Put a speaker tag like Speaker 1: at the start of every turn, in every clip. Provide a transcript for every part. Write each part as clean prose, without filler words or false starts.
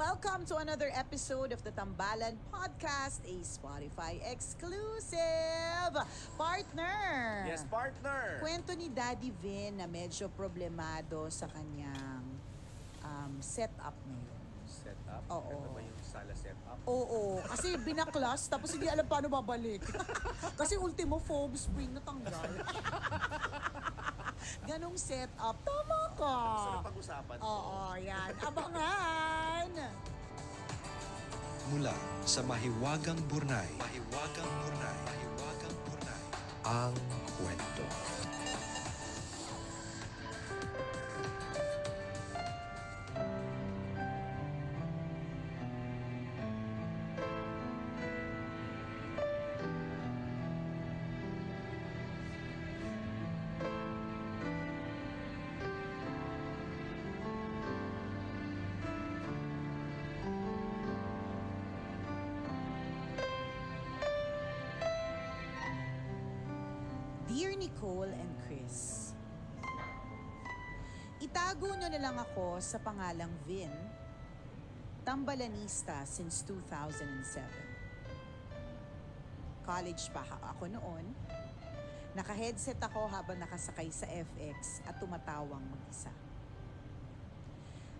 Speaker 1: Welcome to another episode of the Tambalan Podcast, a Spotify exclusive. Partner!
Speaker 2: Yes, partner!
Speaker 1: Kwento ni Daddy Vin na medyo problemado sa kanyang setup ngayon.
Speaker 2: Setup?
Speaker 1: Oo.
Speaker 2: Ito ba yung sala setup?
Speaker 1: Oo, kasi binaklas tapos hindi alam paano babalik. Kasi ultimo foam spring natanggal. Ganong setup. Tama ka.
Speaker 2: Gusto na pag-usapan to.
Speaker 1: Oo, yan. Abangan!
Speaker 3: Mula sa Mahiwagang Burnay, ang kwento.
Speaker 1: Dear Nicole and Chris, itago nyo na lang ako sa pangalang Vin, tambalanista since 2007. College pa ako noon, naka-headset ako habang nakasakay sa FX at tumatawang mag-isa.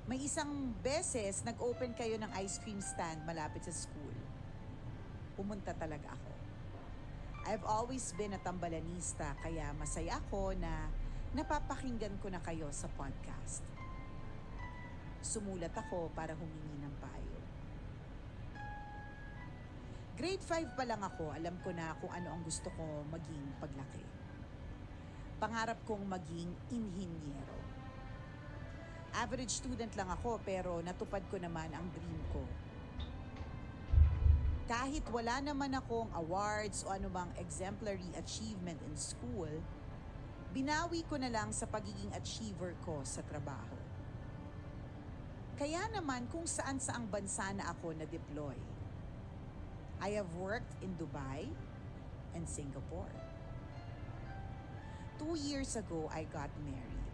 Speaker 1: May isang beses nag-open kayo ng ice cream stand malapit sa school. Pumunta talaga ako. I've always been a tambalanista kaya masaya ako na napapakinggan ko na kayo sa podcast. Sumulat ako para humingi ng payo. Grade 5 pa lang ako, alam ko na kung ano ang gusto ko maging paglaki. Pangarap kong maging inhinyero. Average student lang ako pero natupad ko naman ang dream ko. Kahit wala naman akong awards o anumang exemplary achievement in school, binawi ko na lang sa pagiging achiever ko sa trabaho. Kaya naman kung saan-saang bansa na ako na-deploy. I have worked in Dubai and Singapore. 2 years ago, I got married.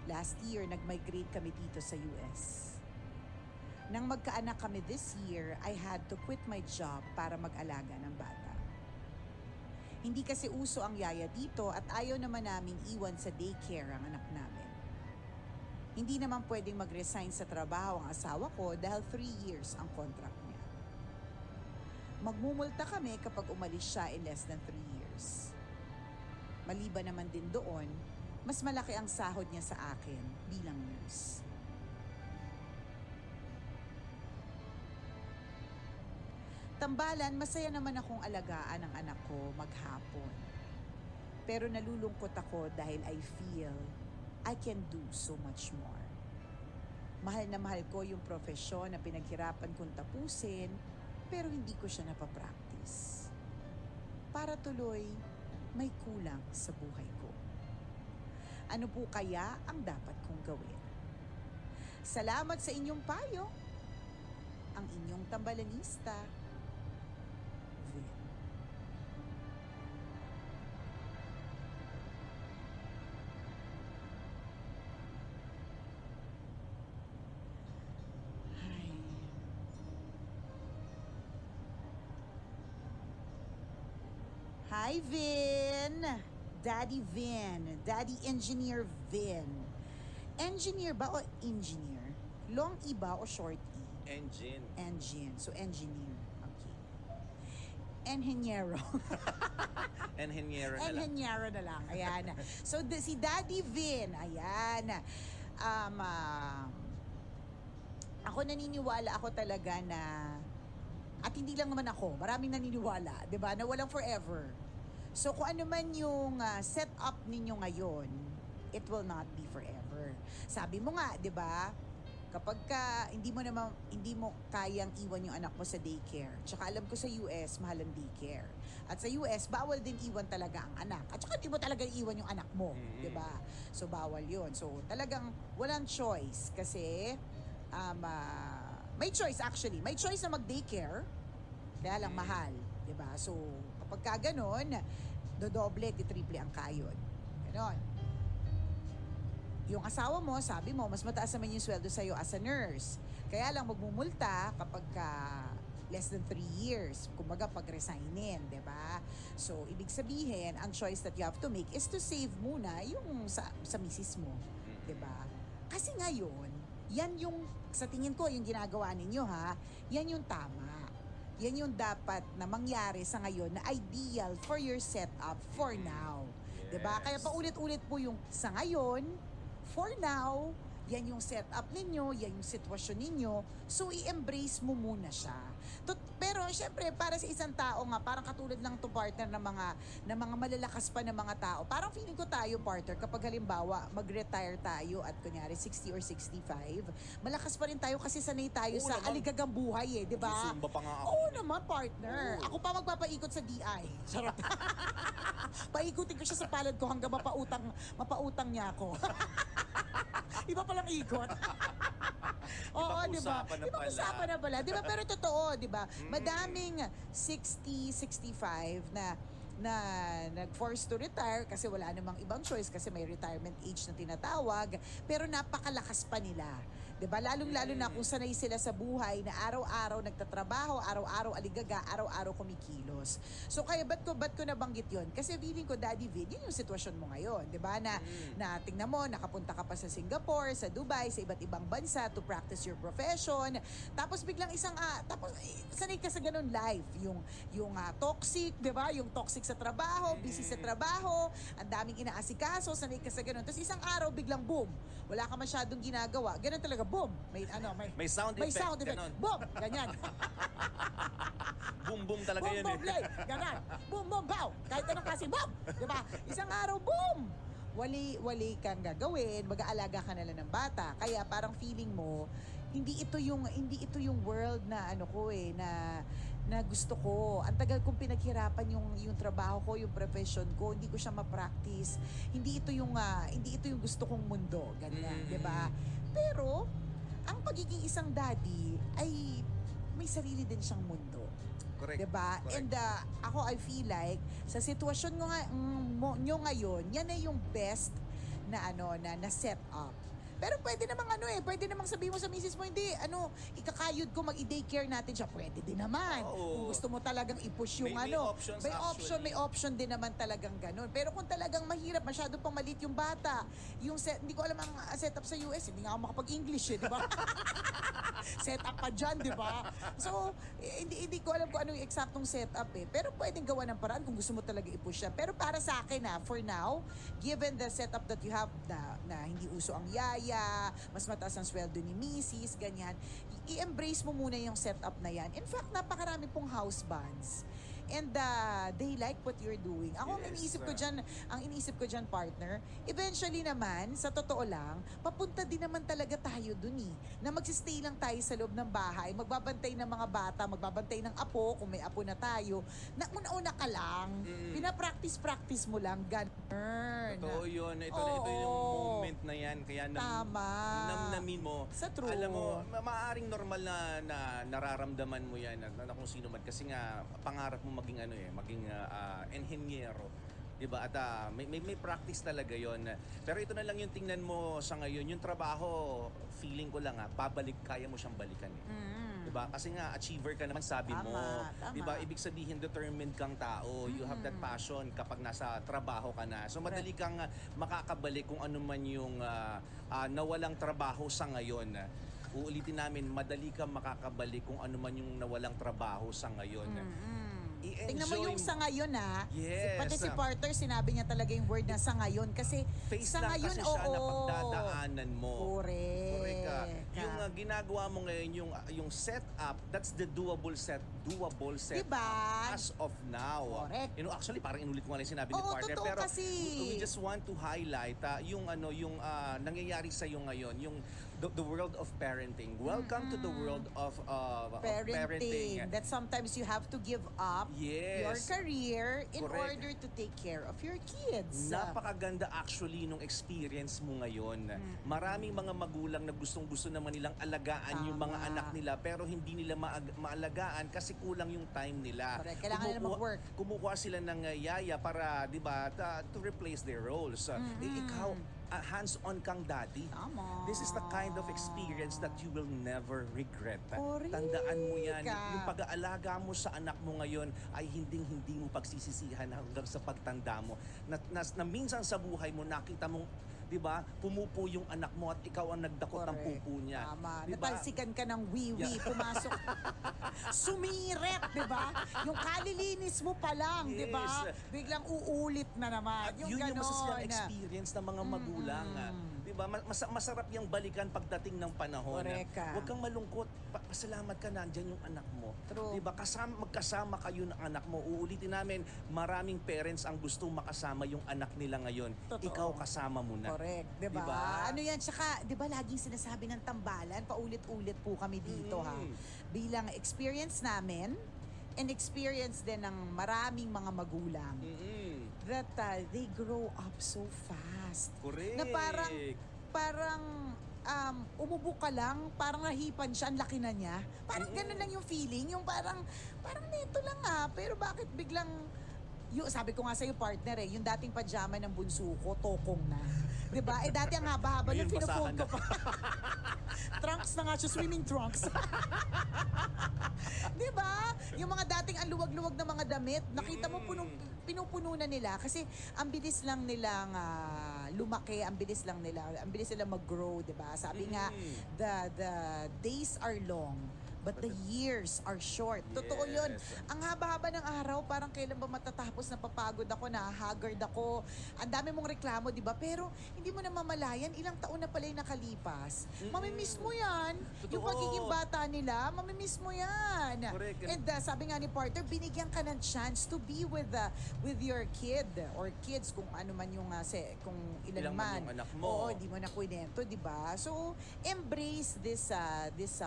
Speaker 1: Last year, nag-migrate kami dito sa US. Nang magkaanak kami this year, I had to quit my job para mag-alaga ng bata. Hindi kasi uso ang yaya dito at ayaw naman naming iwan sa daycare ang anak namin. Hindi naman pwedeng mag-resign sa trabaho ang asawa ko dahil 3 years ang contract niya. Magmumulta kami kapag umalis siya in less than 3 years. Maliban naman din doon, mas malaki ang sahod niya sa akin bilang nurse. Tambalan, masaya naman akong alagaan ang anak ko maghapon. Pero nalulungkot ako dahil I feel I can do so much more. Mahal na mahal ko yung profesyon na pinaghirapan kong tapusin, pero hindi ko siya napapractice. Para tuloy, may kulang sa buhay ko. Ano po kaya ang dapat kong gawin? Salamat sa inyong payo. Ang inyong tambalanista, Vin. Hi, Vin! Daddy Vin. Daddy Engineer Vin. Engineer ba o engineer? Long E ba o short E?
Speaker 2: Engine.
Speaker 1: Engine. So, engineer. Okay. Engineero.
Speaker 2: Engineer na lang.
Speaker 1: Engineero na lang. Ayan. So, si Daddy Vin, ayan. Ako naniniwala ako talaga na, at hindi lang naman ako, maraming naniniwala, 'di ba? Na walang forever. So, kung ano man yung setup ninyo ngayon, it will not be forever. Sabi mo nga, 'di ba? Kapag hindi mo kayang iwan yung anak mo sa daycare. Tsaka alam ko sa US, mahal ang daycare. At sa US, bawal din iwan talaga ang anak. At tsaka hindi mo talaga iwan yung anak mo, 'di ba? So bawal 'yon. So talagang walang choice kasi may choice actually. May choice na mag-daycare. Kaya lang mahal, 'di ba? So kapag ganoon, dodoble, triple ang kayod. Ganon. yung asawa mo, sabi mo, mas mataas naman yung sweldo sa'yo as a nurse. Kaya lang magmumulta kapag less than 3 years. Kumbaga, pag-resignin, di ba? So, ibig sabihin, ang choice that you have to make is to save muna yung sa misis mo. Di ba? Kasi ngayon, yan yung, sa tingin ko, yung ginagawa ninyo ha, yan yung tama. Yan yung dapat na mangyari sa ngayon na ideal for your setup for now.
Speaker 2: Yes.
Speaker 1: Diba? Kaya paulit-ulit po yung sa ngayon, for now, yan yung setup ninyo, yan yung sitwasyon ninyo. So, i-embrace mo muna siya. Pero, syempre, para sa isang tao nga, parang katulad lang itong partner ng mga malalakas pa ng mga tao. Parang feeling ko tayo, partner, kapag halimbawa, mag-retire tayo at kunyari 60 or 65, malakas pa rin tayo kasi sanay tayo
Speaker 2: Oo
Speaker 1: sa
Speaker 2: naman.
Speaker 1: aligagang buhay di ba?
Speaker 2: Zumba pa nga ako.
Speaker 1: Oo naman, partner.
Speaker 2: Oo.
Speaker 1: Ako pa magpapaikot sa DI. Sarap. Paikutin ko siya sa palad ko hanggang mapautang niya ako. Iba palang ikot. Oo, di ba?
Speaker 2: usapan na
Speaker 1: Ibang
Speaker 2: pala.
Speaker 1: usapan na pala. Di ba? Pero totoo, di ba? Madaming 60, 65 na nag-forced to retire kasi wala namang ibang choice kasi may retirement age na tinatawag, pero napakalakas pa nila. 'Di ba? Lalong-lalo na kung sanay sila sa buhay na araw-araw nagtatrabaho, araw-araw aligaga, araw-araw kumikilos. So kaya ba't ko nabanggit 'yon? Kasi feeling ko, Daddy Vid, yun yung sitwasyon mo ngayon, 'di ba? Na tingnan mo, nakapunta ka pa sa Singapore, sa Dubai, sa iba't ibang bansa to practice your profession. Tapos biglang sanay ka sa ganun life, yung toxic, 'di ba? Yung toxic sa trabaho, busy sa trabaho, ang daming inaasikaso, sanay ka sa ganun. Tapos isang araw biglang boom, wala ka masyadong ginagawa. Ganun talaga, boom.
Speaker 2: May sound
Speaker 1: May
Speaker 2: effect,
Speaker 1: sound effect.
Speaker 2: ganon.
Speaker 1: Boom, ganyan.
Speaker 2: Boom, boom talaga
Speaker 1: Boom,
Speaker 2: yun
Speaker 1: boom,
Speaker 2: eh.
Speaker 1: play. Ganyan. Boom, boom, bow. Kahit anong kasi, boom. Diba? Isang araw, boom. Wali kang gagawin, mag-aalaga ka na lang ng bata. Kaya parang feeling mo, hindi ito yung world na na gusto ko. Ang tagal kong pinaghirapan yung trabaho ko, yung profession ko, hindi ko siya ma-practice. Hindi ito yung gusto kong mundo, ganyan, 'di ba? Pero ang pagiging isang daddy ay may sarili din siyang mundo.
Speaker 2: Correct.
Speaker 1: 'Di ba?
Speaker 2: Correct.
Speaker 1: And ako, I feel like sa sitwasyon nyo ngayon, yan ay yung best na na set up. Pero pwede namang sabihin mo sa misis mo, hindi, ikakayod ko, mag-i-daycare natin siya. Pwede din naman.
Speaker 2: Oo.
Speaker 1: Kung gusto mo talagang i-push yung
Speaker 2: May options
Speaker 1: may
Speaker 2: actually.
Speaker 1: option din naman talagang ganun. Pero kung talagang mahirap, masyado pang maliit yung bata, hindi ko alam ang setup sa US, hindi nga ako makapag-English di ba? Setup pa dyan, di ba? So, hindi ko alam kung ano yung eksaktong setup Pero pwedeng gawa ng paraan kung gusto mo talaga i-push siya. Pero para sa akin for now, given the setup that you have na hindi uso ang yaya, mas mataas ang sweldo ni Mrs., ganyan, i-embrace mo muna yung setup na yan. In fact, napakarami pong house bands. And they like what you're doing. Ako,
Speaker 2: Yes,
Speaker 1: ang iniisip ko dyan, partner, eventually naman, sa totoo lang, papunta din naman talaga tayo dun na magsistay lang tayo sa loob ng bahay, magbabantay ng mga bata, magbabantay ng apo, kung may apo na tayo, na una-una ka lang, pinapractice mo lang, ganun.
Speaker 2: Totoo yun. Ito
Speaker 1: Oo.
Speaker 2: yung moment na yan. Kaya
Speaker 1: Tama.
Speaker 2: namnamin mo.
Speaker 1: Sa true.
Speaker 2: Alam mo, maaaring normal na nararamdaman mo yan na kung sino man. Kasi nga, pangarap mo maging enhinyero. Diba? At may practice talaga yon. Pero ito na lang yung tingnan mo sa ngayon. Yung trabaho, feeling ko lang kaya mo siyang balikan Diba? Kasi nga, achiever ka naman, sabi mo.
Speaker 1: Tama.
Speaker 2: Diba? Ibig sabihin, determined kang tao. You have that passion kapag nasa trabaho ka na. So, madali kang makakabalik kung ano man yung nawalang trabaho sa ngayon. Uulitin namin, madali kang makakabalik kung ano man yung nawalang trabaho sa ngayon.
Speaker 1: Tingnan mo yung sa ngayon
Speaker 2: Yes.
Speaker 1: Pati si Porter, sinabi niya talaga yung word na sa ngayon. Kasi
Speaker 2: Face
Speaker 1: sa
Speaker 2: lang
Speaker 1: ngayon,
Speaker 2: kasi siya na pagdadaanan mo.
Speaker 1: Correct.
Speaker 2: Correct ka. Yung ginagawa mo ngayon, yung setup, that's the doable setup
Speaker 1: Diba?
Speaker 2: as of now.
Speaker 1: Correct.
Speaker 2: Actually, parang inulit ko nga lang yung sinabi ni
Speaker 1: Oo,
Speaker 2: partner.
Speaker 1: totoo
Speaker 2: Pero
Speaker 1: kasi.
Speaker 2: we just want to highlight yung nangyayari sa iyo ngayon, yung the world of parenting. Welcome to the world of parenting.
Speaker 1: That sometimes you have to give up
Speaker 2: Yes.
Speaker 1: your career in
Speaker 2: Correct.
Speaker 1: order to take care of your kids.
Speaker 2: Napakaganda actually nung experience mo ngayon. Maraming mga magulang na gustong-gusto naman nilang alagaan yung mga
Speaker 1: Tama.
Speaker 2: anak nila pero hindi nila maalagaan kasi kulang yung time nila.
Speaker 1: Correct. Kailangan nila mag-work.
Speaker 2: Kumukuha sila ng yaya para, 'di ba, to replace their roles. Ikaw hands-on kang daddy.
Speaker 1: Tama.
Speaker 2: This is the kind of experience that you will never regret.
Speaker 1: Correct.
Speaker 2: Tandaan mo yan. Yung pag-aalaga mo sa anak mo ngayon ay hindi mo pagsisisihan hanggang sa pagtanda mo. Na minsan sa buhay mo, nakita mong, di ba, pumupo yung anak mo at ikaw ang nagdakot ng
Speaker 1: Correct.
Speaker 2: pupo niya.
Speaker 1: Tama.
Speaker 2: Di ba?
Speaker 1: Natalsikan ka ng wiwi, pumasok. Sumiret, di ba? Yung kalilinis mo pa lang, di ba?
Speaker 2: Yes.
Speaker 1: Biglang uulit na naman.
Speaker 2: At yun yung masasayang
Speaker 1: ganon.
Speaker 2: experience ng mga magulang. Di ba? Masarap yung balikan pagdating ng panahon.
Speaker 1: Correct ka.
Speaker 2: Huwag kang malungkot. Pasalamat ka, nandyan yung anak mo.
Speaker 1: True.
Speaker 2: Di ba? Magkasama kayo ng anak mo. Uulitin namin, maraming parents ang gustong makasama yung anak nila ngayon.
Speaker 1: Totoo.
Speaker 2: Ikaw kasama mo na.
Speaker 1: Correct, 'di ba?
Speaker 2: Diba?
Speaker 1: Ano 'yan, tsaka 'di ba laging sinasabi ng tambalan, paulit-ulit po kami dito ha. Bilang experience namin and experience din ng maraming mga magulang that they grow up so fast.
Speaker 2: Correct.
Speaker 1: Na parang umubo ka lang, parang nahipan siya, ang laki na niya. Parang ganun lang yung feeling, yung parang neto lang pero bakit biglang sabi ko nga sa'yo, partner yung dating pajama ng bunso ko, tokong na. Diba? Dati ang haba-haba
Speaker 2: Ngayon,
Speaker 1: nung
Speaker 2: basahan
Speaker 1: pinafold ko pa. Trunks na nga siya, swimming trunks. Diba? Yung mga dating ang luwag-luwag na mga damit, nakita mo pinupuno na nila kasi ang bilis lang nilang lumaki, ang bilis nilang mag-grow, diba? Sabi nga, the days are long, but the years are short. Totoo yun.
Speaker 2: Yes.
Speaker 1: Ang haba-haba ng araw, parang kailan ba matatapos, napapagod ako, haggard ako. Ang dami mong reklamo, di ba? Pero hindi mo na mamalayan, ilang taon na pala yung nakalipas. Mamimiss mo yan. Yung
Speaker 2: Totoo.
Speaker 1: pagiging bata nila, mamimiss mo yan.
Speaker 2: Correct.
Speaker 1: And sabi nga ni Porter, binigyan ka ng chance to be with your kid or kids, kung ano man yung, kung ilan
Speaker 2: Ilang man
Speaker 1: man.
Speaker 2: yung anak mo.
Speaker 1: Oo, di mo na kwento, di ba? So, embrace this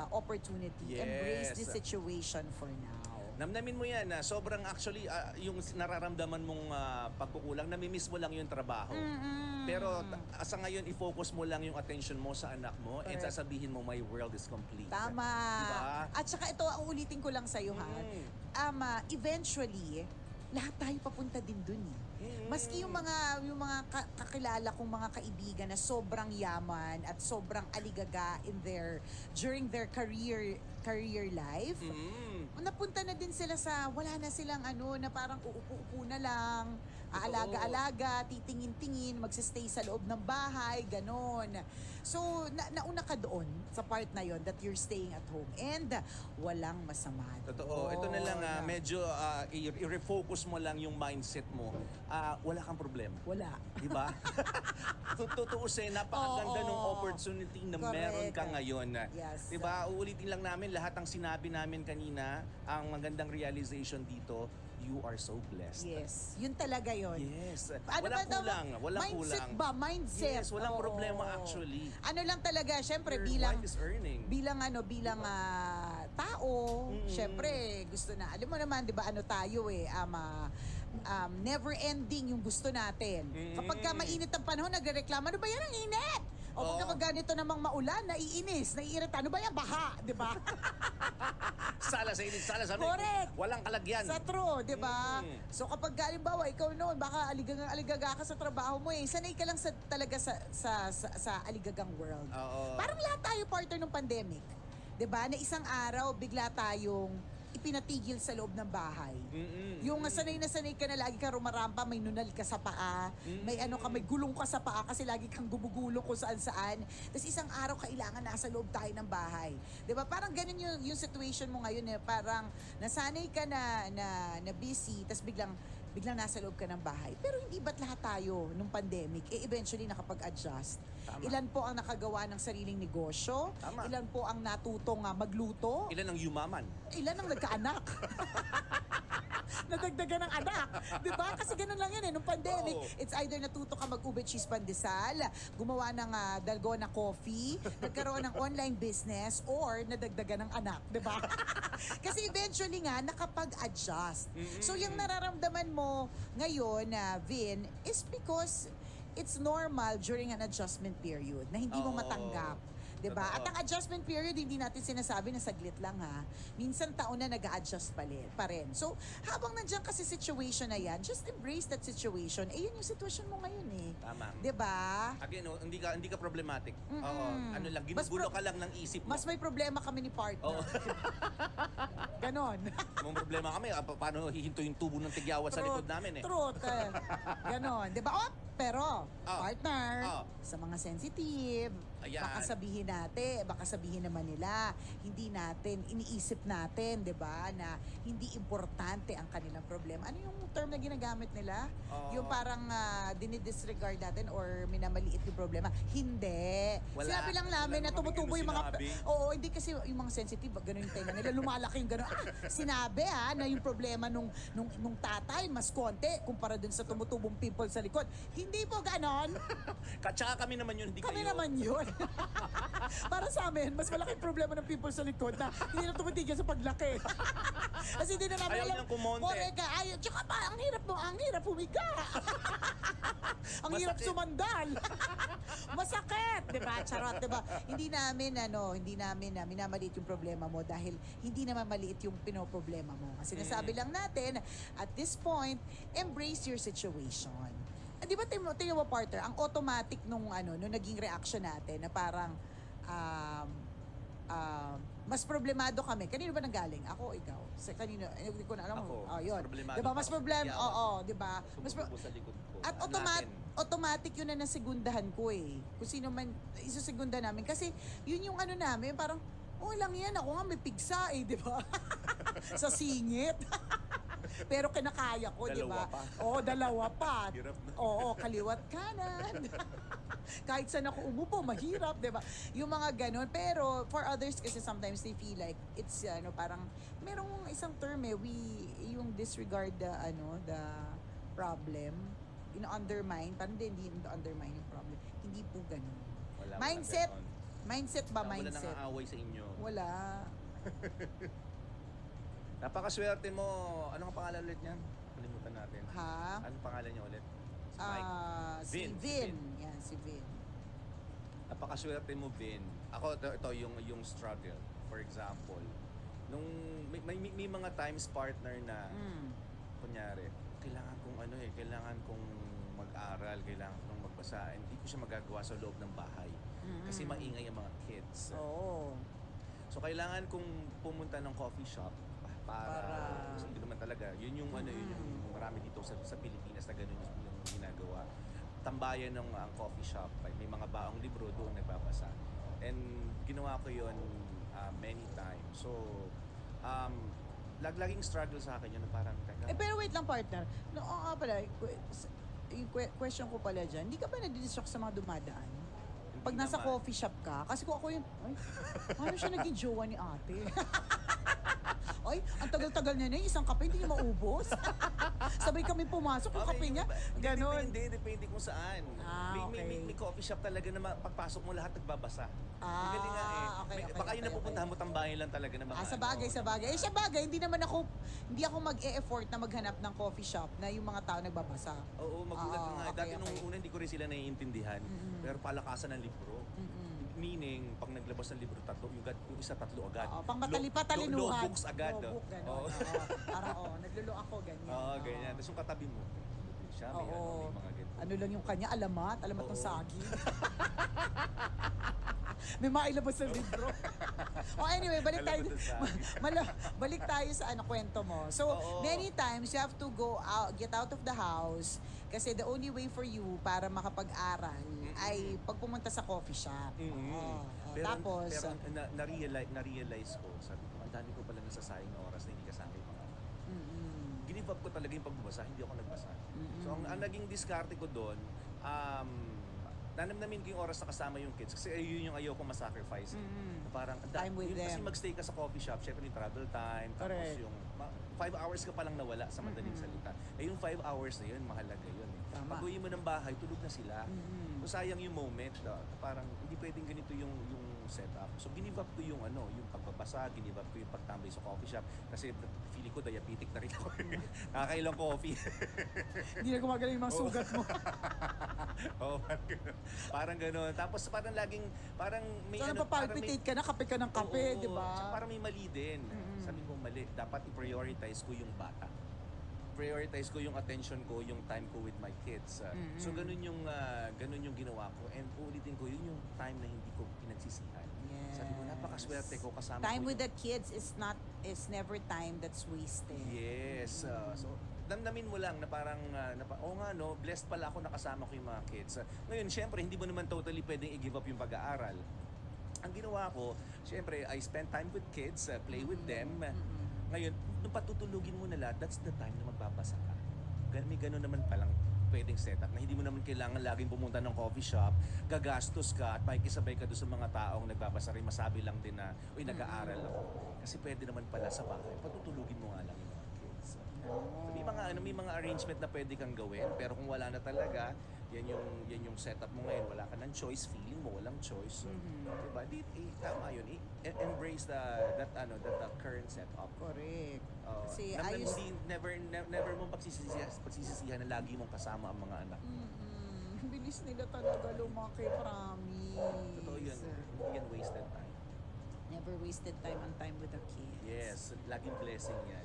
Speaker 1: opportunity.
Speaker 2: Yes.
Speaker 1: Embrace this situation for now.
Speaker 2: Namnamin mo yan. Sobrang actually, yung nararamdaman mong pagkukulang, namimiss mo lang yung trabaho. Pero sa ngayon, i-focus mo lang yung attention mo sa anak mo and
Speaker 1: Correct.
Speaker 2: sasabihin mo, my world is complete.
Speaker 1: Tama.
Speaker 2: Diba?
Speaker 1: At saka ito, ang ulitin ko lang sa'yo, eventually, lahat tayo papunta din dun Maski yung mga kakilala kong mga kaibigan na sobrang yaman at sobrang aligaga during their career life, napunta na din sila sa wala na silang na parang uupo-upo na lang, aalaga-alaga, titingin-tingin, magsistay sa loob ng bahay, ganon. So, nauna ka doon sa part na yon that you're staying at home and walang masama
Speaker 2: Totoo. Ito na lang, medyo i-refocus mo lang yung mindset mo. Wala kang problema.
Speaker 1: Wala.
Speaker 2: Di ba? Tutuusin, napakaganda
Speaker 1: Oo.
Speaker 2: ng opportunity na
Speaker 1: Correct.
Speaker 2: meron ka ngayon.
Speaker 1: Yes.
Speaker 2: Di ba? Uulitin lang namin lahat ng sinabi namin kanina, ang magandang realization dito, you are so blessed.
Speaker 1: Yes. Yun talaga yun.
Speaker 2: Yes.
Speaker 1: Ano
Speaker 2: Walang
Speaker 1: ba
Speaker 2: kulang. Walang
Speaker 1: mindset
Speaker 2: kulang.
Speaker 1: ba? Mindset.
Speaker 2: Yes, walang
Speaker 1: Oo.
Speaker 2: problema actually.
Speaker 1: Ano lang talaga, syempre
Speaker 2: Your
Speaker 1: bilang
Speaker 2: wife is earning.
Speaker 1: bilang tao, syempre gusto na. Alam mo naman, 'di ba, tayo never ending yung gusto natin. Kapag ka mainit ang panahon, nagrereklamo, ano ba yan ang init? O kapag ganito namang maulan, naiirita. Ano ba yan? Baha, 'di ba?
Speaker 2: Sala sa init, sala sa
Speaker 1: Correct.
Speaker 2: Walang kalagyan.
Speaker 1: Sa true, 'di ba? So kapag halimbawa ikaw noon, baka aligaga ka sa trabaho mo sanay ka lang talaga sa aligagang world.
Speaker 2: Oo.
Speaker 1: Parang lahat tayo partner ng pandemic. 'Di ba? Na isang araw bigla tayong ipinatigil sa loob ng bahay. Yung sanay na sanay ka na lagi ka rumarampa, may nunal ka sa paa, may may gulong ka sa paa kasi lagi kang gumugulong kung saan-saan. Tapos isang araw kailangan nasa loob tayo ng bahay. 'Di ba? Parang ganun yung situation mo ngayon parang nasanay ka na busy, tapos biglang nasa loob ka ng bahay. Pero hindi ba't lahat tayo nung pandemic, eventually nakapag-adjust?
Speaker 2: Tama.
Speaker 1: Ilan po ang nakagawa ng sariling negosyo?
Speaker 2: Tama.
Speaker 1: Ilan po ang natutong magluto?
Speaker 2: Ilan ang yumaman?
Speaker 1: Ilan ang nagkaanak? Nadagdagan ng anak. Diba? Kasi ganun lang yan nung pandemic.
Speaker 2: Oo.
Speaker 1: It's either natuto ka mag-ube cheese pandesal, gumawa ng dalgona coffee, nagkaroon ng online business, or nadagdagan ng anak. Diba? Kasi eventually nga, nakapag-adjust. So yung nararamdaman mo ngayon, Vin, is because it's normal during an adjustment period na hindi mo
Speaker 2: Oo.
Speaker 1: matanggap 'Diba?
Speaker 2: Totoo.
Speaker 1: At ang adjustment period, hindi natin sinasabi na saglit lang ha. Minsan taon na nag-a-adjust pa rin. So, habang nandiyan kasi situation na yan, just embrace that situation. Eh, yun yung sitwasyon mo ngayon eh.
Speaker 2: Tama.
Speaker 1: 'Di ba?
Speaker 2: Again, hindi ka problematic.
Speaker 1: Mm-mm.
Speaker 2: Oo, ano lang,
Speaker 1: Mas
Speaker 2: ginugulo
Speaker 1: pro-
Speaker 2: ka lang ng isip mo.
Speaker 1: Mas may problema kami ni partner.
Speaker 2: Oo.
Speaker 1: Ganon.
Speaker 2: May problema kami, paano hihinto yung tubo ng tigyawat sa likod namin eh.
Speaker 1: Truth. Ganon. 'Di ba? Oh, pero, partner,
Speaker 2: Oh.
Speaker 1: sa mga sensitive,
Speaker 2: Ayan.
Speaker 1: baka sabihin naman nila, hindi natin, iniisip natin, 'di ba, na hindi importante ang kanilang problema. Ano yung term na ginagamit nila?
Speaker 2: Oo.
Speaker 1: Yung parang dinidisregard natin or minamaliit yung problema. Hindi.
Speaker 2: Wala.
Speaker 1: Sinabi lang namin
Speaker 2: Wala
Speaker 1: na
Speaker 2: naman
Speaker 1: tumutubo
Speaker 2: ganun
Speaker 1: yung mga...
Speaker 2: sinabi.
Speaker 1: Oo, hindi kasi yung mga sensitive, ganun yung tenga nila, lumalaki yung ganun. Sinabi na yung problema nung tatay, mas konti kumpara dun sa tumutubong pimple sa likod. Hindi po ganon.
Speaker 2: Tsaka kami naman yun, hindi
Speaker 1: Kami
Speaker 2: kayo.
Speaker 1: naman yun. Para sa amin, mas malaking problema ng pimple sa likod na hindi na tumitigil sa paglaki. Kasi hindi na namin
Speaker 2: Ayaw
Speaker 1: alam.
Speaker 2: niyang kumonte.
Speaker 1: Correct ka. Ayaw. Tsaka pa, ang hirap humiga. Ang hirap
Speaker 2: Masakit.
Speaker 1: sumandal. Masakit, 'di ba? Charot, 'di ba? Hindi namin minamaliit yung problema mo dahil hindi naman maliit yung pinoproblema mo. Kasi nasabi lang natin, at this point, embrace your situation. Di ba tingnan mo, partner, ang automatic nung naging reaction natin na parang mas problemado kami. Kanino ba nanggaling? Ako o ikaw? Kanino? Hindi ko na alam.
Speaker 2: Ako,
Speaker 1: Oh, yun.
Speaker 2: mas problemado
Speaker 1: Diba? Mas
Speaker 2: ako sa
Speaker 1: problem.
Speaker 2: tigyawat.
Speaker 1: Oo, di ba? Mas
Speaker 2: Sumutubo sa likod ko.
Speaker 1: at
Speaker 2: Ang natin.
Speaker 1: automatic yun na nasegundahan ko eh. Kung sino man isusegunda namin. Kasi yun yung namin, parang, oh lang yan, ako nga may pigsa eh, di ba? Sa singit. Pero kinakaya ko, di ba?
Speaker 2: Dalawa pa.
Speaker 1: Oo, dalawa pa.
Speaker 2: Hirap na.
Speaker 1: Oo, kaliwat kanan. Kahit saan ako umupo, mahirap, di ba? Yung mga ganon. Pero for others kasi sometimes they feel like it's parang merong isang term yung disregard the problem, undermine, parang hindi undermine yung problem. Hindi po ganon.
Speaker 2: Wala,
Speaker 1: Mindset.
Speaker 2: walang ganon.
Speaker 1: Mindset ba?
Speaker 2: Wala
Speaker 1: Mindset.
Speaker 2: nang aaway sa inyo.
Speaker 1: Wala.
Speaker 2: Napakaswerte mo. Ano ang pangalan ulit niyan? Kalimutan natin.
Speaker 1: Ha?
Speaker 2: Anong pangalan niya ulit? Si Mike.
Speaker 1: Si
Speaker 2: Vin.
Speaker 1: Vin. Yan, si Vin.
Speaker 2: Napakaswerte mo, Vin. Ako, ito yung struggle. For example, nung may mga times partner na, kunyari, kailangan kong mag-aral, kailangan kong magbasa. Hindi ko siya magagawa sa loob ng bahay. Kasi maingay ang mga kids.
Speaker 1: Oo.
Speaker 2: So, kailangan kong pumunta ng coffee shop para kasi hindi naman talaga. Yun yung marami dito sa Pilipinas na ganun yung ginagawa. Tambayan ng ang coffee shop, may mga baong libro doon nagbabasa. And ginawa ko yun many times. So, laging struggle sa akin yun na parang
Speaker 1: Pero wait lang, partner. No, pala, yung question ko pala dyan, hindi ka ba nadidistract sa mga dumadaan? Pag
Speaker 2: Hindi
Speaker 1: nasa
Speaker 2: naman.
Speaker 1: coffee shop ka, kasi kung ako yun, ay, paano siya naging jowa ni ate? Ay, ang tagal-tagal niya na yung isang kape, hindi niya maubos. Sabay kami pumasok, yung kape niya, ganon.
Speaker 2: Depende kung saan. May coffee shop talaga na pagpasok mo lahat nagbabasa. Ang galing nga eh.
Speaker 1: Okay,
Speaker 2: Baka yung napupuntahan mo tambayan lang talaga na mga
Speaker 1: sa bagay. Sa bagay, hindi ako mag-e-effort na maghanap ng coffee shop na yung mga tao nagbabasa.
Speaker 2: Oo, magulat ka nga.
Speaker 1: Okay,
Speaker 2: Dati nung una hindi ko rin sila naiintindihan. Pero palakasan ng libro. Meaning, pag naglabas ng libro, yung isa tatlo agad.
Speaker 1: Pang
Speaker 2: Law
Speaker 1: patalinuhan.
Speaker 2: books agad.
Speaker 1: Law book, gano'n.
Speaker 2: Oo.
Speaker 1: Parang, naglulo ako, ganyan.
Speaker 2: Oo, ganyan. Tapos yung katabi mo, siya, may
Speaker 1: Oo.
Speaker 2: may mga ganito.
Speaker 1: Ano lang yung kanya, alamat ng
Speaker 2: Oo.
Speaker 1: saging. May mailabas sa libro. Anyway, balik tayo.
Speaker 2: Alamat ng saging.
Speaker 1: Balik tayo sa kwento mo. So,
Speaker 2: Oo.
Speaker 1: many times you have to go out, get out of the house kasi the only way for you para makapag-aral ay pagpumunta sa coffee shop. Oo. Tapos,
Speaker 2: pero na-realize ko, sabi ko, ang dami ko pala nasasayang na oras na hindi kasama yung mga anak. Give up ko talaga yung pagbabasa, hindi ako nagbasa. So, ang naging diskarte ko doon, nanamnamin ko yung oras na kasama yung kids kasi yun yung ayaw kong masacrifice. Parang,
Speaker 1: Time with them.
Speaker 2: Kasi magstay ka sa coffee shop, syempre yung travel time, tapos
Speaker 1: Correct.
Speaker 2: yung 5 hours ka palang nawala sa madaling salita. Eh yung 5 hours na yun, mahalaga yun eh.
Speaker 1: Tama.
Speaker 2: Pag uwi mo ng bahay, tulog na sila.
Speaker 1: Mm-mm.
Speaker 2: So sayang yung moment, parang hindi pwedeng ganito yung setup. So ginive up ko yung yung pagbabasa, ginive up ko yung pagtambay sa coffee shop kasi feeling ko diabetic na rin ako. Nakakailang coffee.
Speaker 1: Hindi na gumagaling yung mga sugat mo.
Speaker 2: Oo, parang gano'n. Tapos parang laging, parang may
Speaker 1: So, napapalpitate ka na, kape ka ng kape,
Speaker 2: Oo,
Speaker 1: di ba?
Speaker 2: tsaka parang may mali din.
Speaker 1: Mm-mm.
Speaker 2: Sabi ko mali, dapat i-prioritize ko yung bata. Prioritize ko yung attention ko, yung time ko with my kids.
Speaker 1: Mm-mm.
Speaker 2: So ganun yung ginawa ko, and ulitin ko, yun yung time na hindi ko pinagsisihan.
Speaker 1: Yes.
Speaker 2: Sabi ko, napakaswerte ko kasama
Speaker 1: Time
Speaker 2: ko
Speaker 1: with the kids is never time that's wasted.
Speaker 2: Yes. So, damdamin mo lang na parang, blessed pala ako nakasama ko yung mga kids. Ngayon, syempre, hindi mo naman totally pwedeng i-give up yung pag-aaral. Ang ginawa ko, syempre, I spend time with kids, play with them. Ngayon, nung patutulugin mo na lahat, that's the time na magbabasa ka. May gano'n naman palang pwedeng setup na hindi mo naman kailangan laging pumunta ng coffee shop, gagastos ka at makikisabay ka doon sa mga taong nagbabasa rin, masabi lang din na, uy, nag-aaral ako. Kasi pwede naman pala sa bahay, patutulugin mo nga lang yung mga kids. So, may mga arrangement na pwede kang gawin, pero kung wala na talaga, yan yung setup mo ngayon, wala ka ng choice, feeling mo walang choice. So, diba? Tama yun. Embrace that current setup.
Speaker 1: Correct. Kasi
Speaker 2: Kasi
Speaker 1: ayos...
Speaker 2: never mo pagsisisihan na lagi mong kasama ang mga anak.
Speaker 1: Bilis nila talaga lumaki, promise.
Speaker 2: Totoo yun. Hindi yan wasted time.
Speaker 1: Never wasted time on time with the kids.
Speaker 2: Yes, laging blessing yan.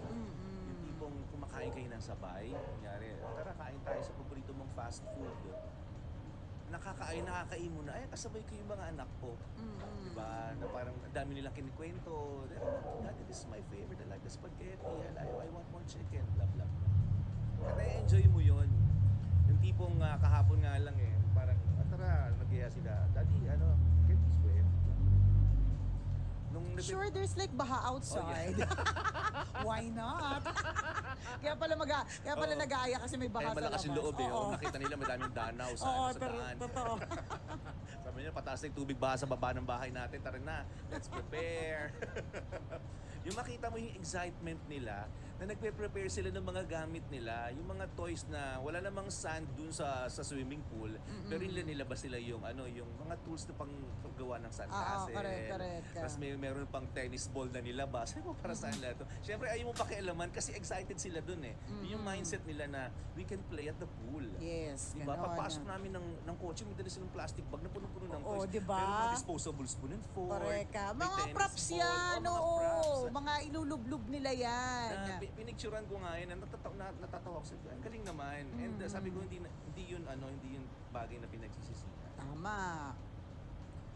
Speaker 2: Yung tipong kumakain kayo ng sabay, kunyari, tara kain tayo sa paborito mong fast food. Nakakain mo na, kasabay ko yung mga anak ko. Diba? Na parang ang dami nilang kinikwento. Daddy, this is my favorite. I like the spaghetti. I want more chicken. Blah, blah. At I-enjoy mo yun. Yung tipong kahapon nga lang parang, tara, nag-iya sila. Daddy, get this way.
Speaker 1: Sure, there's like baha outside. Why not? Kaya pala nag-aaya kasi may baha sa labas.
Speaker 2: Malakas yung loob nakita nila madaming danaw sa daan.
Speaker 1: Totoo.
Speaker 2: Sabi niya, pataas na yung tubig baha sa baba ng bahay natin. Tara na, let's prepare. Yung makita mo yung excitement nila na nagpe-prepare sila ng mga gamit nila, yung mga toys na wala namang sand dun sa swimming pool, pero nilabas nila yung yung mga tools na paggawa ng sandcastle.
Speaker 1: Correct.
Speaker 2: Tapos meron pang tennis ball na nilabas. Ano para saan lahat to? Siyempre ayaw mo pakialaman kasi excited sila dun Yung mindset nila na we can play at the pool.
Speaker 1: Yes,
Speaker 2: Diba?
Speaker 1: ganon.
Speaker 2: Pagpasok namin ng kotse, may dala silang plastic bag na punong-puno ng toys.
Speaker 1: diba?
Speaker 2: Meron mga disposable spoon and fork.
Speaker 1: Correct ka.
Speaker 2: may
Speaker 1: Mga
Speaker 2: tennis
Speaker 1: props
Speaker 2: ball,
Speaker 1: yan,
Speaker 2: mga
Speaker 1: oo.
Speaker 2: props.
Speaker 1: Mga ilulublog nila yan.
Speaker 2: Pinicturean ko nga yun, natatawa ko sa ang galing naman. And sabi ko, hindi yun bagay na pinagsisisihan.
Speaker 1: Tama.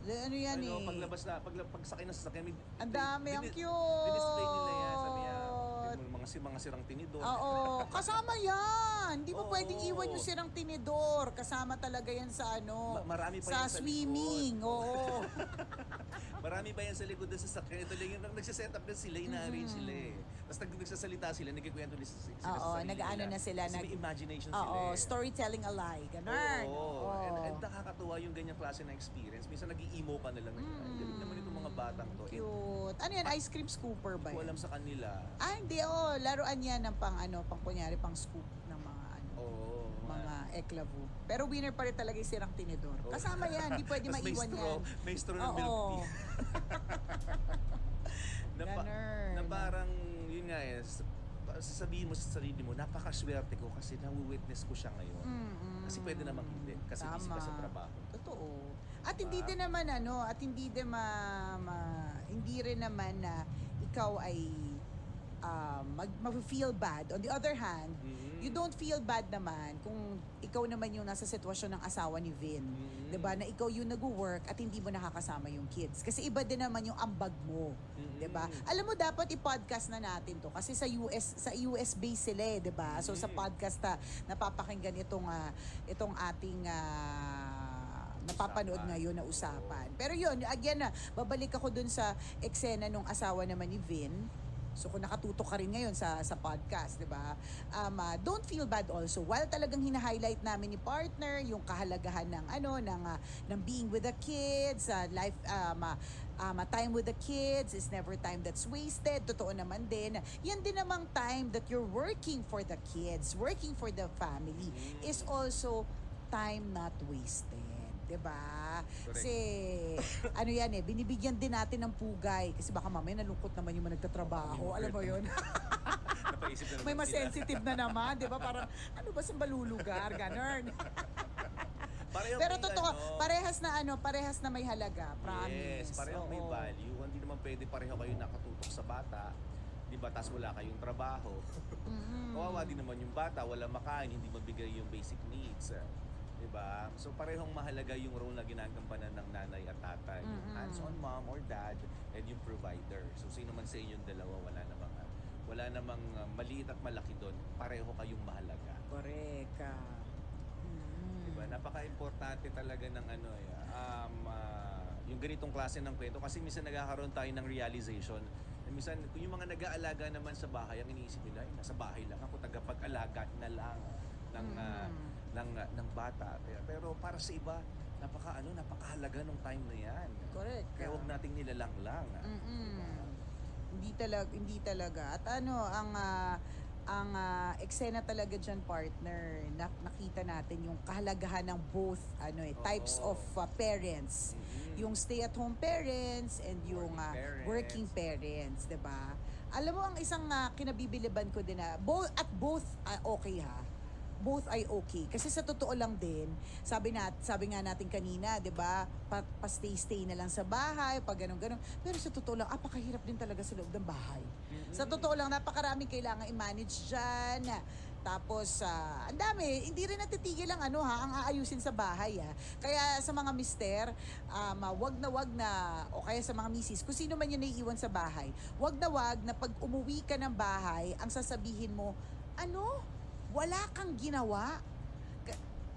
Speaker 1: Ano yan
Speaker 2: Paglabas na, pagsakay na sasakyan,
Speaker 1: ang dami, ang cute.
Speaker 2: Dinisplay nila yan, sabi niya, mga sirang tinidor.
Speaker 1: Oo, kasama yan. Hindi mo
Speaker 2: Oo.
Speaker 1: pwedeng iwan yung sirang tinidor. Kasama talaga yan sa
Speaker 2: Marami pa
Speaker 1: sa
Speaker 2: yan sa
Speaker 1: swimming. Oo.
Speaker 2: Marami pa yan sa likod ng sasakyan. Ito lang yung nagsiset up na sila, ina-arrange sila Tapos nagsasalita sila, nagkikwento nila sila sa sarili
Speaker 1: nag-ano na sila.
Speaker 2: Kasi may imagination sila
Speaker 1: Oo, storytelling alike. Ganun.
Speaker 2: Oo. And nakakatuwa yung ganyang klase ng experience. Minsan nag-i-emo ka na lang. Ay, galing naman itong mga batang to.
Speaker 1: Cute. Ano yan? Ice cream scooper ba
Speaker 2: Hindi ko
Speaker 1: yan?
Speaker 2: alam sa kanila.
Speaker 1: Hindi. Laruan yan ng pang kunyari, pang scoop ng mga mga eklavu. Pero winner pa rin talaga yung sirang tinidor. Kasama yan. Hindi pwede
Speaker 2: Tapos
Speaker 1: maiwan yan.
Speaker 2: May straw ng milk tea. na parang, yun nga sasabihin mo sa sarili mo, napakaswerte ko kasi nawi-witness ko siya ngayon. Kasi pwede namang hindi. Kasi busy ka sa trabaho.
Speaker 1: Totoo. At hindi din naman hindi rin naman na ikaw ay mag-feel bad. On the other hand, you don't feel bad naman kung ikaw naman yung nasa sitwasyon ng asawa ni Vin. 'Di ba? Na ikaw yung nag-work at hindi mo nakakasama yung kids. Kasi iba din naman yung ambag mo. 'Di ba? Alam mo, dapat i-podcast na natin 'to kasi sa US base sila, 'di ba? So sa podcast napapakinggan itong ating napapanood ngayon na usapan. Pero yun, again babalik ako dun sa eksena nung asawa naman ni Vin So kung nakatutok ka rin ngayon sa podcast, 'di ba? Don't feel bad also. While talagang hina-highlight namin ni partner yung kahalagahan ng ng being with the kids, life time with the kids is never time that's wasted. Totoo naman din. Yan din namang time that you're working for the kids, working for the family is also time not wasted. 'Di ba?
Speaker 2: Correct.
Speaker 1: Kasi yan binibigyan din natin ng pugay kasi baka mamaya nalungkot naman yung mga nagtatrabaho. Alam mo 'yun?
Speaker 2: Napaisip na naman
Speaker 1: May mas
Speaker 2: sila.
Speaker 1: sensitive na naman, 'di ba? Parang ano ba sa balulugar, ganun.
Speaker 2: Pareho
Speaker 1: Pero
Speaker 2: may
Speaker 1: totoo, parehas na may halaga, promise.
Speaker 2: Yes, pareho may
Speaker 1: Oo.
Speaker 2: value. Hindi naman pwede pareho kayo nakatutok sa bata. Di ba? Tas wala kayong trabaho.
Speaker 1: Mhm.
Speaker 2: Kawawa din naman yung bata, wala makain, hindi mabigay yung basic needs. Di ba? So parehong mahalaga yung role na ginagampanan ng nanay at tatay. Yung
Speaker 1: Mm-mm.
Speaker 2: hands-on mom or dad and yung provider. So sino man sa inyong dalawa, wala namang maliit at malaki doon. Pareho kayong mahalaga.
Speaker 1: Correct.
Speaker 2: Diba? Napaka-importante talaga ng yung ganitong klase ng kwento kasi minsan nagkakaroon tayo ng realization. Minsan, kung yung mga nag-aalaga naman sa bahay, ang iniisip nila, nasa bahay lang ako, tagapag-alaga na lang ng bata. Pero para sa iba, napakahalaga ng time na yan.
Speaker 1: Correct.
Speaker 2: Kaya huwag nating nilalang lang.
Speaker 1: Hindi talaga. At ang eksena talaga dyan, partner, nakita natin yung kahalagahan ng both types
Speaker 2: Oo.
Speaker 1: of parents. Yung stay-at-home parents and yung working parents, 'di ba? Alam mo ang isang kinabibiliban ko din both okay ha. Both ay okay. Kasi sa totoo lang din, sabi nga natin kanina, 'di ba? Pa-stay na lang sa bahay, pag ganun-ganun. Pero sa totoo lang, apakahirap din talaga sa loob ng bahay. Sa totoo lang, napakaraming kailangan i-manage diyan. Tapos, ang dami, hindi rin natitigil ang ang aayusin sa bahay Kaya sa mga mister, wag na, o kaya sa mga misis, kung sino man yun naiiwan sa bahay, wag na pag umuwi ka ng bahay, ang sasabihin mo, wala kang ginawa.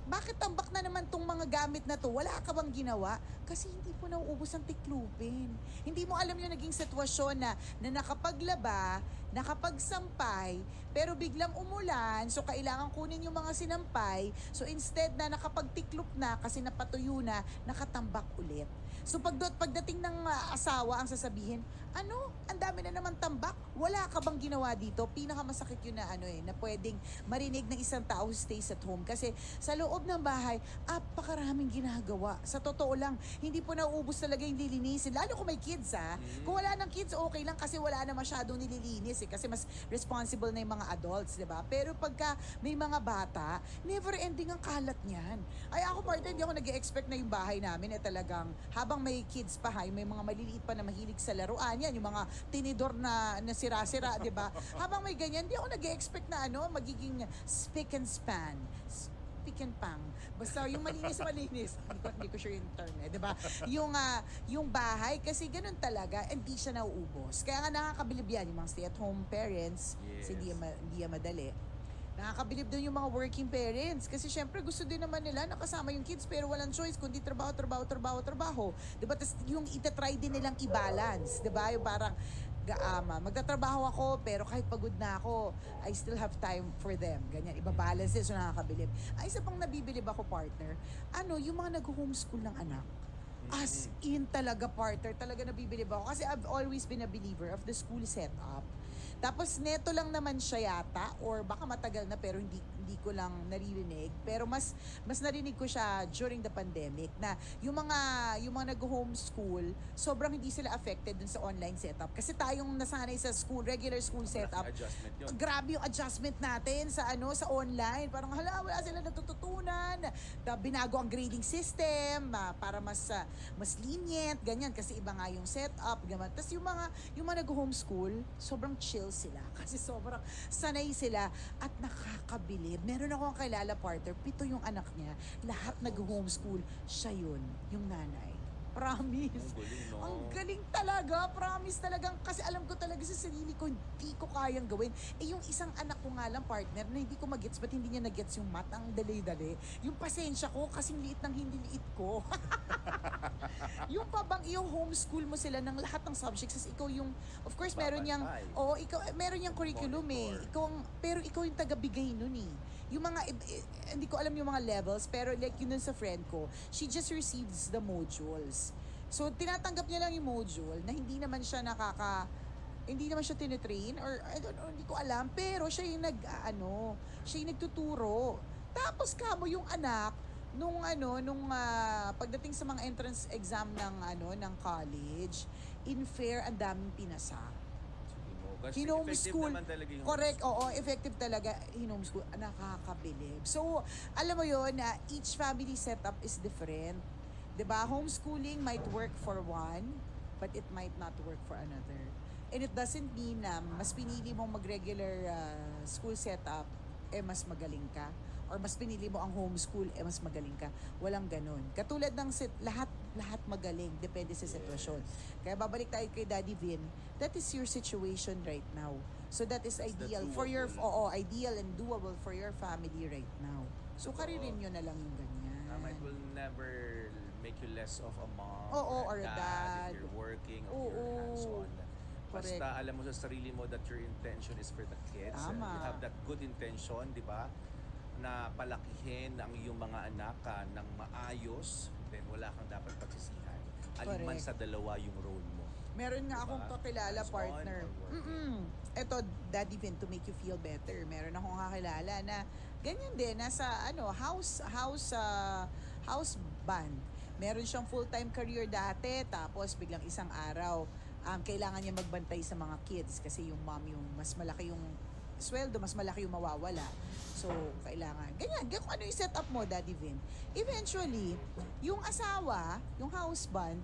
Speaker 1: Bakit tambak na naman tong mga gamit na to? Wala ka bang ginawa? Kasi hindi po nauubos ang tiklupin. Hindi mo alam yung naging sitwasyon na nakapaglaba, nakapagsampay, pero biglang umulan, so kailangan kunin yung mga sinampay. So instead na nakapagtiklop na kasi napatuyo na, nakatambak ulit. So pagdating ng asawa ang sasabihin, ang dami na naman tambak, wala ka bang ginawa dito? Pinakamasakit yun na pwedeng marinig ng isang tao who stays at home. Kasi sa loob ng bahay, apakaraming ginagawa. Sa totoo lang, hindi po nauubos talaga yung lilinisin. Lalo kung may kids Kung wala ng kids, okay lang kasi wala na masyadong nililinis kasi mas responsible na yung mga adults, di ba? Pero pagka may mga bata, never ending ang kalat niyan. Ay ako partner, hindi ako nag-expect na yung bahay namin talagang habang may kids pa may mga maliliit pa na mahilig sa laruan yan, yung mga tinidor na sira-sira, di ba? Habang may ganyan, hindi ako nag-expect na magiging spick and span. Spick and pang. Basta yung malinis. Hindi ko sure yung term di ba? Yung bahay, kasi ganun talaga, hindi siya nauubos. Kaya nga nakakabilib yan, yung mga stay-at-home parents,
Speaker 2: Yes.
Speaker 1: kasi hindi yan madali. Nakakabilib doon yung mga working parents kasi syempre gusto din naman nila nakasama yung kids pero walang choice kundi trabaho. Diba? Tapos yung itatry din nilang i-balance. Diba? Yung parang magtatrabaho ako pero kahit pagod na ako, I still have time for them. Ganyan, ibabalance din. So nakakabilib. Ay, isa pang nabibilib ako, partner, yung mga nag-homeschool ng anak. As in talaga, partner, talaga nabibilib ako. Kasi I've always been a believer of the school setup. Tapos neto lang naman siya yata or baka matagal na pero hindi ko lang naririnig. Pero mas narinig ko siya during the pandemic na yung mga nag-homeschool, sobrang hindi sila affected dun sa online setup. Kasi tayong nasanay sa regular school setup,
Speaker 2: Adjustment yun.
Speaker 1: grabe yung adjustment natin sa online. Parang wala sila natututunan. Binago ang grading system para mas lenient, ganyan kasi iba nga yung setup, ganyan. Tapos yung mga nag-homeschool, sobrang chill sila kasi sobrang sanay sila at nakakabilib. Meron akong kilala, partner, 7 yung anak niya, lahat nag-homeschool, siya yun, yung nanay. Promise.
Speaker 2: Ang galing, no?
Speaker 1: Ang galing talaga. Promise talagang. Kasi alam ko talaga sa sarili ko, hindi ko kayang gawin. Yung isang anak ko nga lang, partner, na hindi ko magets, ba't hindi niya nagets yung ang dali-dali. Yung pasensya ko, kasing liit ng hindi liit ko. Yung pa bang yung homeschool mo sila ng lahat ng subjects, as ikaw yung, of course, meron yang,
Speaker 2: Babantay.
Speaker 1: oo, ikaw, meron yang curriculum
Speaker 2: Monitor.
Speaker 1: Ikaw pero ikaw yung tagabigay nun eh. Yung mga, hindi ko alam yung mga levels, pero like yun dun sa friend ko, she just receives the modules. So, tinatanggap niya lang yung module na hindi naman siya hindi naman siya tinitrain or I don't know, hindi ko alam, pero siya yung siya yung nagtuturo. Tapos kamo yung anak nung pagdating sa mga entrance exam ng college, in fair ang daming pinasa.
Speaker 2: Kasi
Speaker 1: Hinomeschool.
Speaker 2: effective naman talaga yung
Speaker 1: Correct, oo, effective talaga. Hinomeschool, nakakabilib. So, alam mo yon na each family setup is different. 'Di ba? Homeschooling might work for one, but it might not work for another. And it doesn't mean na mas pinili mong mag-regular school setup, mas magaling ka. Or mas pinili mo ang homeschool, mas magaling ka. Walang ganun. Katulad ng lahat magaling. Depende sa sitwasyon. Kaya babalik tayo kay Daddy Vin. That is your situation right now. So that is
Speaker 2: That's the
Speaker 1: ideal for your,
Speaker 2: doable.
Speaker 1: ideal and doable for your family right now. So karirin nyo na lang yung ganyan.
Speaker 2: It will never make you less of a mom
Speaker 1: Or a dad.
Speaker 2: if you're working, if
Speaker 1: Oo.
Speaker 2: you're hands-on.
Speaker 1: Correct.
Speaker 2: Basta alam mo sa sarili mo that your intention is for the kids.
Speaker 1: Tama.
Speaker 2: You have that good intention, di ba? Na palakihin ang iyong mga anak ng maayos, then wala kang dapat pagsisihan. Alin man
Speaker 1: Correct.
Speaker 2: sa dalawa yung role mo.
Speaker 1: Meron nga
Speaker 2: Diba?
Speaker 1: akong kakilala
Speaker 2: Hands-on
Speaker 1: partner.
Speaker 2: or working.
Speaker 1: Eto, Daddy Vin, to make you feel better. Meron akong kakilala na ganyan din, nasa house band. Meron siyang full-time career dati, tapos biglang isang araw, kailangan niya magbantay sa mga kids kasi yung mom yung mas malaki yung sweldo, mas malaki yung mawawala. So, kailangan. Ganyan, kung ano yung setup mo, Daddy Vin. Eventually, yung asawa, yung husband,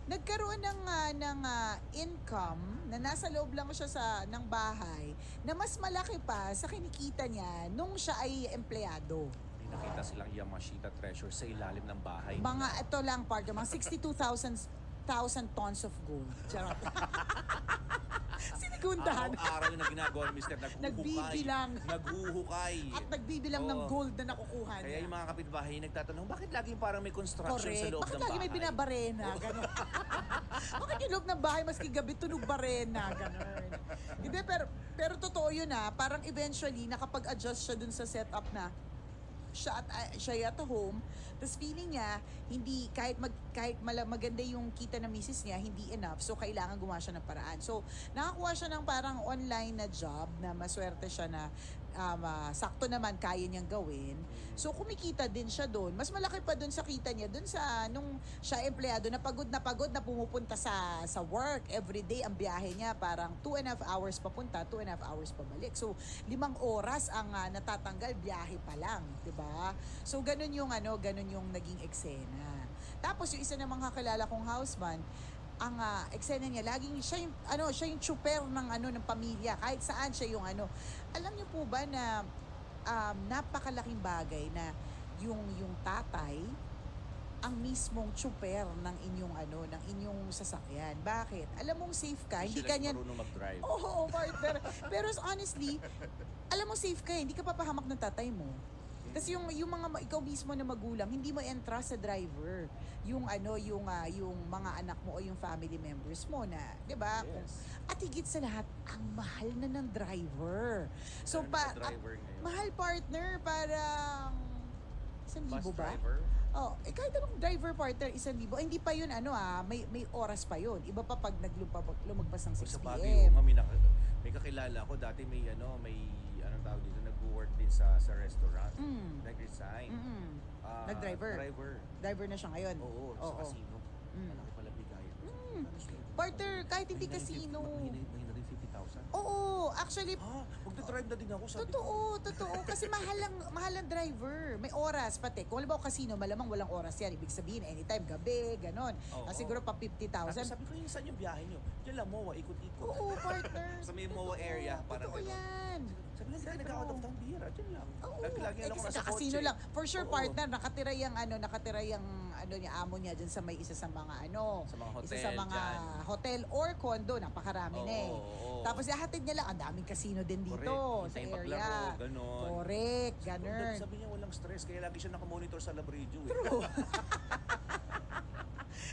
Speaker 1: nagkaroon ng income na nasa loob lang siya ng bahay na mas malaki pa sa kinikita niya nung siya ay empleyado.
Speaker 2: May nakita silang Yamashita treasure sa ilalim ng bahay.
Speaker 1: Mga ito lang part, mga 62,000 tons of gold. Charot. Sinigundahan.
Speaker 2: Araw-araw yung ginagawa ni Mr.
Speaker 1: Nagbibilang.
Speaker 2: Naghuhukay.
Speaker 1: At nagbibilang ng
Speaker 2: Oo.
Speaker 1: gold na nakukuha niya.
Speaker 2: Kaya yung mga kapitbahay nagtatanong, bakit laging parang may construction sa
Speaker 1: Correct.
Speaker 2: loob
Speaker 1: Bakit
Speaker 2: ng
Speaker 1: lagi
Speaker 2: bahay?
Speaker 1: may binabarena? Ganon. Bakit yung loob ng bahay maski gabi tunog barena? Ganon. Hindi, pero totoo yun parang eventually nakapag-adjust siya dun sa setup na siya at home, tapos feeling niya hindi kahit maganda yung kita ng misis niya, hindi enough, so kailangan gumawa siya ng paraan. So nakakuha siya ng parang online na job na maswerte siya na sakto naman kaya niyang gawin. So kumikita din siya doon. Mas malaki pa doon sa kita niya doon sa nung siya empleyado na pagod na pumupunta sa work every day. Ang biyahe niya parang 2.5 hours papunta, 2.5 hours pabalik. So 5 oras ang natatanggal biyahe pa lang, 'di ba? So ganun yung naging eksena. Tapos yung isa namang kakilala kong husband, ang eksena niya laging siya yung tsuper ng pamilya, kahit saan siya yung alam niyo po ba na napakalaking bagay na yung tatay ang mismong tsuper ng inyong sasakyan. Bakit? Alam mong safe ka, hindi ka niyan.
Speaker 2: marunong mag-drive.
Speaker 1: Oo, partner. Pero honestly, alam mo safe ka, hindi ka papahamak ng tatay mo. Kasi yung mga ikaw mismo na magulang, hindi mo entrust sa driver. Yung mga anak mo o yung family members mo na, 'di ba?
Speaker 2: Yes.
Speaker 1: At higit sa lahat, ang mahal na ng driver. So
Speaker 2: Meron na driver ngayon.
Speaker 1: mahal partner, parang 1,000
Speaker 2: Bus
Speaker 1: ba?
Speaker 2: driver.
Speaker 1: Oh, kahit anong driver partner, 1,000. Hindi pa yun may oras pa yun. Iba pa pag lumagpas ng 6
Speaker 2: Sa
Speaker 1: p.m.
Speaker 2: Baguio nga, may kakilala ko dati may anong tawag dito, nag-work din sa restaurant. Nag-resign.
Speaker 1: Nag-driver? Driver na siya ngayon.
Speaker 2: Oo, sa casino. Malaki pala bigayan.
Speaker 1: Partner, kahit hindi casino.
Speaker 2: May na rin 50,000.
Speaker 1: Oo, actually,
Speaker 2: Magdadrive na din ako, sabi
Speaker 1: totoo. Kasi mahal ang driver. May oras pati. Kung halimbawa casino, malamang walang oras yan. Ibig sabihin, anytime, gabi, ganon.
Speaker 2: Oo.
Speaker 1: Siguro pa 50,000.
Speaker 2: Sabi ko, saan yung biyahe nyo? Diyan lang, MOA, ikot-ikot.
Speaker 1: Oo, partner.
Speaker 2: Sa may MOA area, parang
Speaker 1: Totoo
Speaker 2: gano'n.
Speaker 1: yan.
Speaker 2: Sabi lang, hindi ka nag-out of town, bihira. Diyan lang.
Speaker 1: Oo.
Speaker 2: Lagi lang ako
Speaker 1: Kasi
Speaker 2: nasa
Speaker 1: casino
Speaker 2: kotse.
Speaker 1: lang. For sure,
Speaker 2: Oo.
Speaker 1: partner, nakatira yung niya, amo niya dyan sa may isa sa mga
Speaker 2: Sa mga
Speaker 1: isa
Speaker 2: hotel
Speaker 1: sa mga
Speaker 2: dyan.
Speaker 1: hotel or condo, napakarami na eh.
Speaker 2: Oo.
Speaker 1: Tapos ihatid niya lang, ang daming casino din dito
Speaker 2: Correct.
Speaker 1: sa
Speaker 2: Hintay
Speaker 1: area.
Speaker 2: paglaro, ganon.
Speaker 1: Correct, ganun.
Speaker 2: Sabi niya, walang stress. Kaya lagi siya nakamonitor sa Labrador.
Speaker 1: True.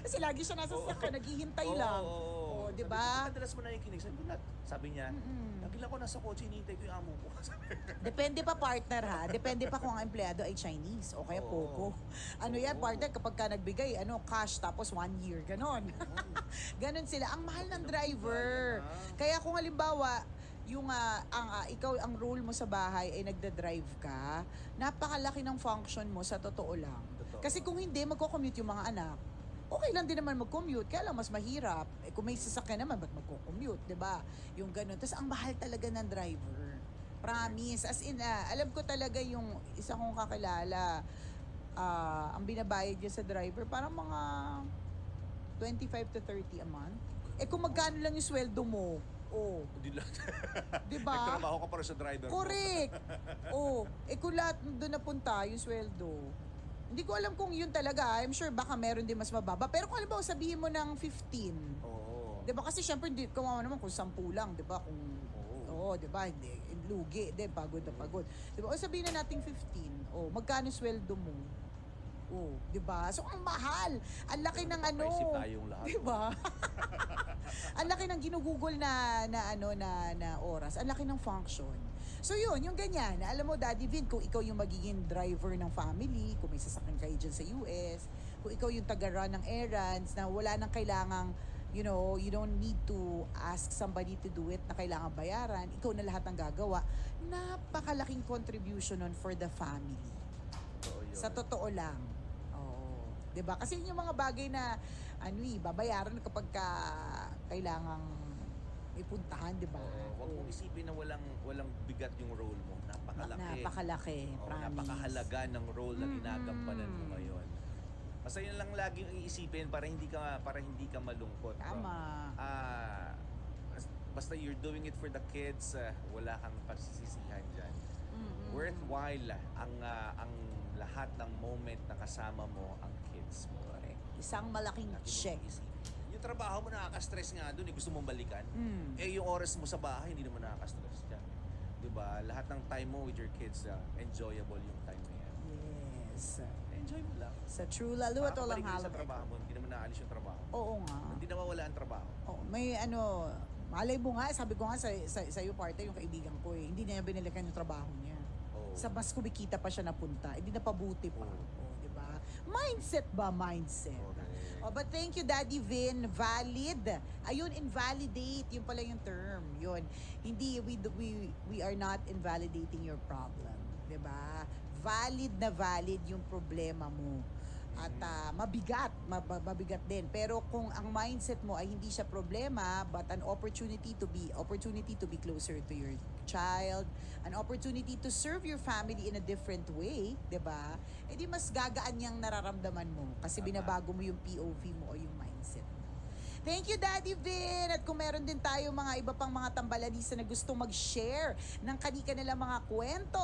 Speaker 1: Kasi lagi siya nasa sasakyan, naghihintay lang. Oh, di ba?
Speaker 2: Madalas mo nakikinig. Sabi niya, lagi lang ako nasa kotse, hinihintay ko yung amo ko.
Speaker 1: Depende pa partner ha. Depende pa kung ang empleyado ay Chinese o kaya Poco. Ano yan partner kapag ka nagbigay cash tapos 1 year ganon. Ganon sila. Ang mahal ng driver. Kaya kung halimbawa ikaw ang role mo sa bahay ay nagda-drive ka, napakalaki ng function mo sa totoo lang. Kasi kung hindi magko-commute yung mga anak, okay lang din naman mag-commute, kaya lang mas mahirap. Kung may sasakyan naman, ba't magko-commute, 'di ba? Yung ganun. Tapos ang mahal talaga ng driver. Promise. As in, alam ko talaga yung isa kong kakilala, ang binabayad niya sa driver, parang mga 25 to 30 a month. Kung magkano lang yung sweldo mo,
Speaker 2: Hindi lang.
Speaker 1: diba?
Speaker 2: Nagtrabaho ka para sa driver mo.
Speaker 1: Correct. Kung lahat doon napunta, yung sweldo, hindi ko alam kung yun talaga. I'm sure baka meron din mas mababa. Pero kung alam sabihin mo ng 15.
Speaker 2: Oo.
Speaker 1: Diba? Kasi syempre, kawawa naman kung 10 lang. Diba? Kung, diba? Hindi, lugi. Pagod na pagod. Diba? Sabihin na natin 15. Magkano sweldo mo? Diba? So, ang mahal. Ang laki ng
Speaker 2: Papaisip tayong lahat.
Speaker 1: Diba? Ang laki ng ginugugol na oras. Ang laki ng function. So yun, yung ganyan. Alam mo, Daddy Vin, kung ikaw yung magiging driver ng family, kung may sasakyan kayo dyan sa US, kung ikaw yung taga-run ng errands, na wala nang kailangang, you don't need to ask somebody to do it na kailangan bayaran, ikaw na lahat ang gagawa, napakalaking contribution nun for the family. Sa totoo lang. Diba? Kasi yun yung mga bagay na babayaran kapag kailangang ipuntahan, diba?
Speaker 2: Huwag mong isipin na walang bigat yung role mo. Napakalaki.
Speaker 1: Promise.
Speaker 2: Napakahalaga ng role na ginagampanan mo ngayon. Basta yun lang lagi yung iisipin para hindi ka malungkot.
Speaker 1: Tama.
Speaker 2: Basta you're doing it for the kids, wala kang pagsisisihan dyan. Worthwhile ang lahat ng moment na kasama mo ang kids mo.
Speaker 1: Isang malaking check.
Speaker 2: Yung trabaho mo nakaka-stress nga doon, gusto mong balikan. Yung oras mo sa bahay, hindi naman nakaka-stress dyan. Diba? Lahat ng time mo with your kids, enjoyable yung time na yan.
Speaker 1: Yes.
Speaker 2: Enjoy mo lang.
Speaker 1: Sa true lalo at walang
Speaker 2: Makakabalik ka
Speaker 1: halaga.
Speaker 2: sa trabaho mo, hindi naman naalis yung trabaho.
Speaker 1: Oo nga.
Speaker 2: Hindi nawawala ang trabaho.
Speaker 1: May malay mo nga, sabi ko nga sa iyo parte yung kaibigan ko hindi niya binalikan yung trabaho niya. Sa mas kumikita pa siya napunta, hindi na pabuti pa. Diba? Mindset ba? Mindset. But thank you, Daddy Vin. Valid. Ayun, invalidate. Yun pala yung term. Yun. Hindi, we are not invalidating your problem. Diba? Valid na valid yung problema mo. At mabigat din. Pero kung ang mindset mo ay hindi siya problema, but an opportunity to be closer to your child, an opportunity to serve your family in a different way, 'di ba? Di mas gagaan yang nararamdaman mo kasi binabago mo yung POV mo o yung mindset mo. Thank you, Daddy Vin! At kung meron din tayo mga iba pang mga tambalanisa na gusto mag-share ng kanilang mga kwento,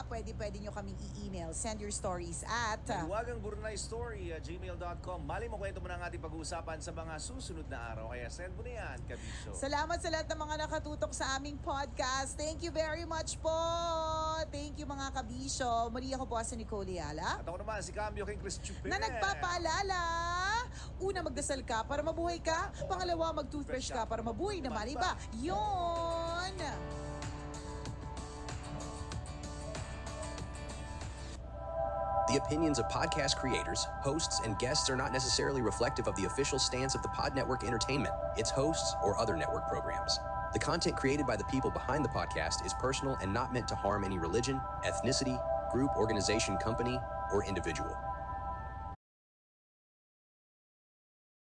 Speaker 1: pwede nyo kaming i-email. Send your stories at
Speaker 2: mahiwagangburnaystory@gmail.com. Mali mo, kwento mo na ang ating pag-uusapan sa mga susunod na araw. Kaya send mo na yan, Kabisyo.
Speaker 1: Salamat sa lahat ng mga nakatutok sa aming podcast. Thank you very much po! Thank you, mga Kabisyo. Muli ako po si Nicole Yala.
Speaker 2: At ako naman, si Cambio King Chris Chupe.
Speaker 1: Na nagpapaalala, una, magdasal ka para mabuhay ka. Pangalawa, mag-toothbrush ka para mabuhay naman iba. Yun!
Speaker 4: The opinions of podcast creators, hosts, and guests are not necessarily reflective of the official stance of the Pod Network Entertainment, its hosts, or other network programs. The content created by the people behind the podcast is personal and not meant to harm any religion, ethnicity, group, organization, company, or individual.